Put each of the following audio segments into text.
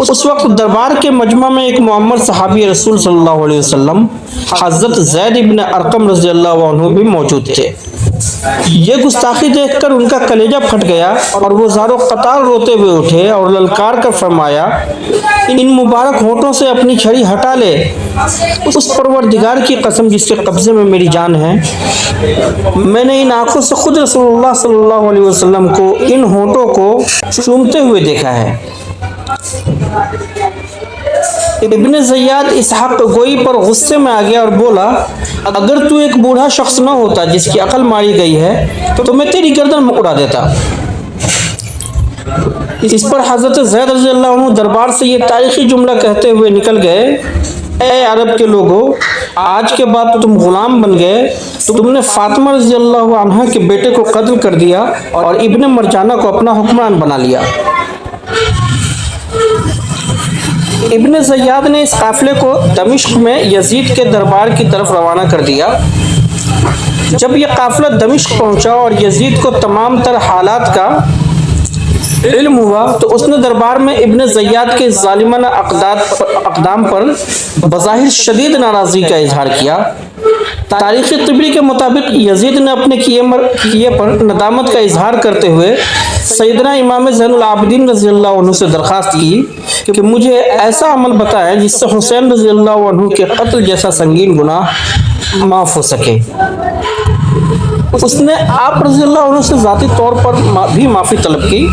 اس وقت دربار کے مجمع میں ایک معمر صحابی رسول صلی اللہ علیہ وسلم حضرت زید ابن ارقم رضی اللہ عنہ بھی موجود تھے۔ یہ گستاخی دیکھ کر ان کا کلیجہ پھٹ گیا اور وہ زارو قطار روتے ہوئے اٹھے اور للکار کر فرمایا، ان مبارک ہونٹوں سے اپنی چھڑی ہٹا لے، اس پروردگار کی قسم جس کے قبضے میں میری جان ہے، میں نے ان آنکھوں سے خود رسول اللہ صلی اللہ علیہ وسلم کو ان ہونٹوں کو چومتے ہوئے دیکھا ہے۔ ابن زیاد اس حق گوئی پر غصے میں آ گیا اور بولا، اگر تو ایک بوڑھا شخص نہ ہوتا جس کی عقل ماری گئی ہے تو میں تیری گردن اڑا دیتا۔ اس پر حضرت زید رضی اللہ عنہ دربار سے یہ تاریخی جملہ کہتے ہوئے نکل گئے، اے عرب کے لوگوں، آج کے بعد تم غلام بن گئے، تم نے فاطمہ رضی اللہ عنہ کے بیٹے کو قتل کر دیا اور ابن مرجانہ کو اپنا حکمران بنا لیا۔ ابن زیاد نے اس قافلے کو دمشق میں یزید کے دربار کی طرف روانہ کر دیا۔ جب یہ قافلہ دمشق پہنچا اور یزید کو تمام تر حالات کا علم ہوا تو اس نے دربار میں ابن زیاد کے ظالمانہ اقدام پر بظاہر شدید ناراضی کا اظہار کیا۔ تاریخ طبری کے مطابق یزید نے اپنے کیے پر ندامت کا اظہار کرتے ہوئے سیدنا امام زین العابدین رضی اللہ عنہ سے درخواست کی کہ مجھے ایسا عمل بتائیں جس سے حسین رضی اللہ عنہ کے قتل جیسا سنگین گناہ معاف ہو سکے۔ اس نے آپ رضی اللہ عنہ سے ذاتی طور پر بھی معافی طلب کی۔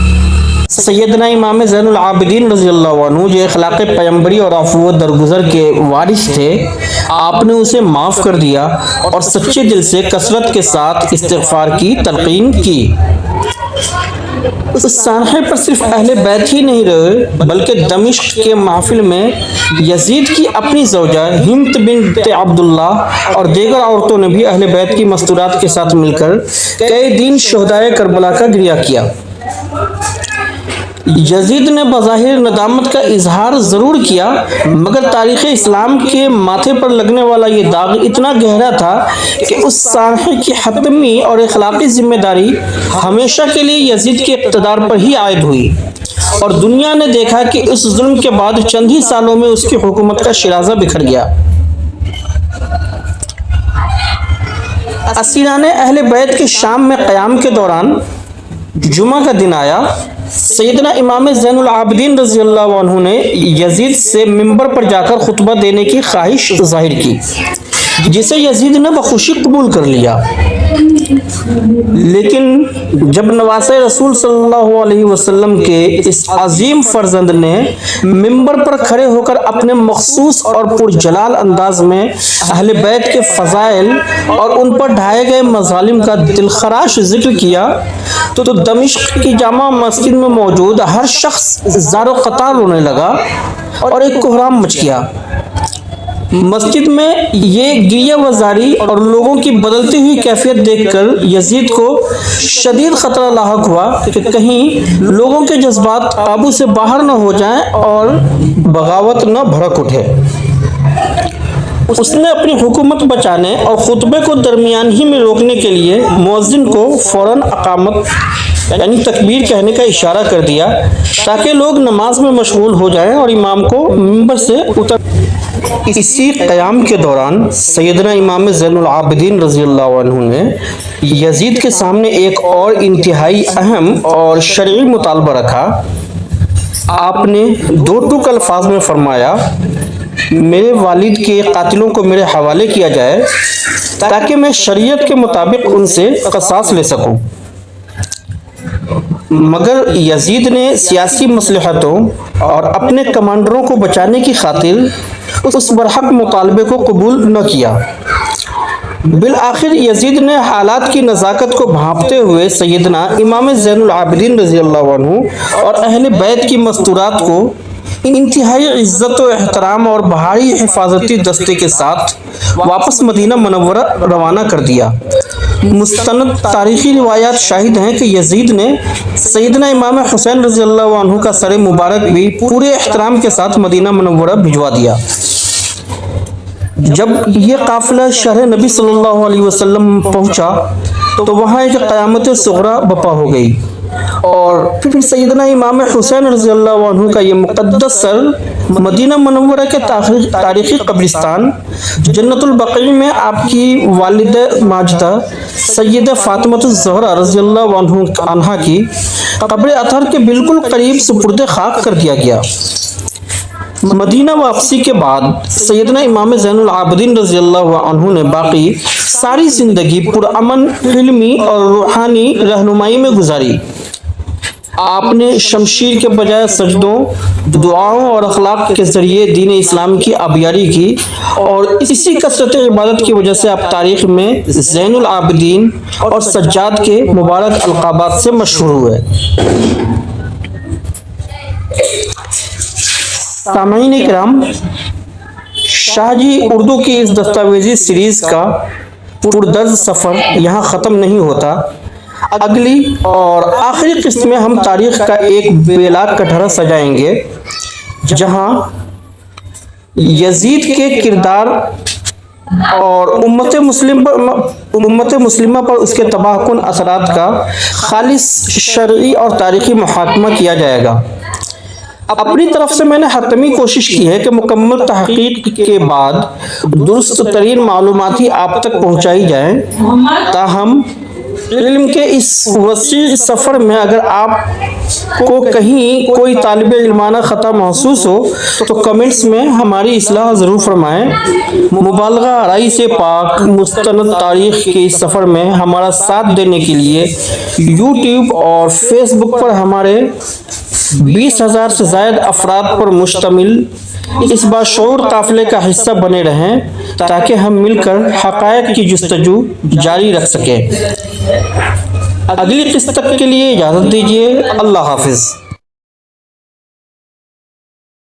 سیدنا امام زین العابدین رضی اللہ عنہ جو اخلاق پیمبری اور عفو درگزر کے وارث تھے، آپ نے اسے معاف کر دیا اور سچے دل سے کثرت کے ساتھ استغفار کی تلقین کی۔ اس سانحے پر صرف اہل بیت ہی نہیں رہے بلکہ دمشق کے محفل میں یزید کی اپنی زوجہ ہند بنت عبداللہ اور دیگر عورتوں نے بھی اہل بیت کی مستورات کے ساتھ مل کر کئی دن شہدائے کربلا کا گریہ کیا۔ یزید نے بظاہر ندامت کا اظہار ضرور کیا، مگر تاریخ اسلام کے ماتھے پر لگنے والا یہ داغ اتنا گہرا تھا کہ اس سانحے کی حتمی اور اخلاقی ذمہ داری ہمیشہ کے لیے یزید کے اقتدار پر ہی عائد ہوئی، اور دنیا نے دیکھا کہ اس ظلم کے بعد چند ہی سالوں میں اس کی حکومت کا شیرازہ بکھر گیا۔ اسیران اہل بیت کے شام میں قیام کے دوران جمعہ کا دن آیا۔ سیدنا امام زین العابدین رضی اللہ عنہ نے یزید سے منبر پر جا کر خطبہ دینے کی خواہش ظاہر کی، جسے یزید نے بخوشی قبول کر لیا۔ لیکن جب نواسۂ رسول صلی اللہ علیہ وسلم کے اس عظیم فرزند نے منبر پر کھڑے ہو کر اپنے مخصوص اور پرجلال انداز میں اہل بیت کے فضائل اور ان پر ڈھائے گئے مظالم کا دلخراش ذکر کیا تو دمشق کی جامع مسجد میں موجود ہر شخص زار و قطار رونے لگا اور ایک کوہرام مچ گیا۔ مسجد میں یہ گریہ وزاری اور لوگوں کی بدلتی ہوئی کیفیت دیکھ کر یزید کو شدید خطرہ لاحق ہوا کہ کہیں لوگوں کے جذبات قابو سے باہر نہ ہو جائیں اور بغاوت نہ بھڑک اٹھے۔ اس نے اپنی حکومت بچانے اور خطبے کو درمیان ہی میں روکنے کے لیے مؤذن کو فوراً اقامت یعنی تکبیر کہنے کا اشارہ کر دیا تاکہ لوگ نماز میں مشغول ہو جائیں اور امام کو منبر سے اتر۔ اسی قیام کے دوران سیدنا امام زین العابدین رضی اللہ عنہ نے یزید کے سامنے ایک اور انتہائی اہم اور شرعی مطالبہ رکھا۔ آپ نے دو ٹوک الفاظ میں فرمایا، میرے والد کے قاتلوں کو میرے حوالے کیا جائے تاکہ میں شریعت کے مطابق ان سے قصاص لے سکوں۔ مگر یزید نے سیاسی مصلحتوں اور اپنے کمانڈروں کو بچانے کی خاطر اس برحق مطالبے کو قبول نہ کیا۔ بالآخر یزید نے حالات کی نزاکت کو بھانپتے ہوئے سیدنا امام زین العابدین رضی اللہ عنہ اور اہل بیت کی مستورات کو انتہائی عزت و احترام اور بھاری حفاظتی دستے کے ساتھ واپس مدینہ منورہ روانہ کر دیا۔ مستند تاریخی روایات شاہد ہیں کہ یزید نے سیدنا امام حسین رضی اللہ عنہ کا سر مبارک بھی پورے احترام کے ساتھ مدینہ منورہ بھجوا دیا۔ جب یہ قافلہ شہر نبی صلی اللہ علیہ وسلم پہنچا تو وہاں ایک قیامت صغریٰ بپا ہو گئی اور پھر سیدنا امام حسین رضی اللہ عنہ کا یہ مقدس سر مدینہ منورہ کے تاریخی قبرستان جنت البقیع میں آپ کی والدہ ماجدہ سیدہ فاطمہ الزہرا رضی اللہ عنہا کی قبر اطہر کے بالکل قریب سپرد خاک کر دیا گیا۔ مدینہ واپسی کے بعد سیدنا امام زین العابدین رضی اللہ عنہ نے باقی ساری زندگی پرامن علمی اور روحانی رہنمائی میں گزاری۔ آپ نے شمشیر کے بجائے سجدوں، دعاؤں اور اخلاق کے ذریعے دین اسلام کی آبیاری کی، اور اسی کثرت عبادت کی وجہ سے آپ تاریخ میں زین العابدین اور سجاد کے مبارک القابات سے مشہور ہوئے۔ سامعین کرام، شاہ جی اردو کی اس دستاویزی سیریز کا پردرد سفر یہاں ختم نہیں ہوتا۔ اگلی اور آخری قسط میں ہم تاریخ کا ایک بیلاگ کٹہرا سجائیں گے جہاں یزید کے کردار اور امت مسلمہ پر اس کے تباہ کن اثرات کا خالص شرعی اور تاریخی محاکمہ کیا جائے گا۔ اپنی طرف سے میں نے حتمی کوشش کی ہے کہ مکمل تحقیق کے بعد درست ترین معلومات آپ تک پہنچائی جائیں۔ تاہم علم کے اس وسیع سفر میں اگر آپ کو کہیں کوئی طالب علمانہ خطا محسوس ہو تو کمنٹس میں ہماری اصلاح ضرور فرمائیں۔ مبالغہ آرائی سے پاک مستند تاریخ کے اس سفر میں ہمارا ساتھ دینے کے لیے یوٹیوب اور فیس بک پر ہمارے 20,000 سے زائد افراد پر مشتمل اس باشعور قافلے کا حصہ بنے رہیں تاکہ ہم مل کر حقائق کی جستجو جاری رکھ سکیں۔ اگلی قسط تک کے لیے اجازت دیجیے۔ اللہ حافظ۔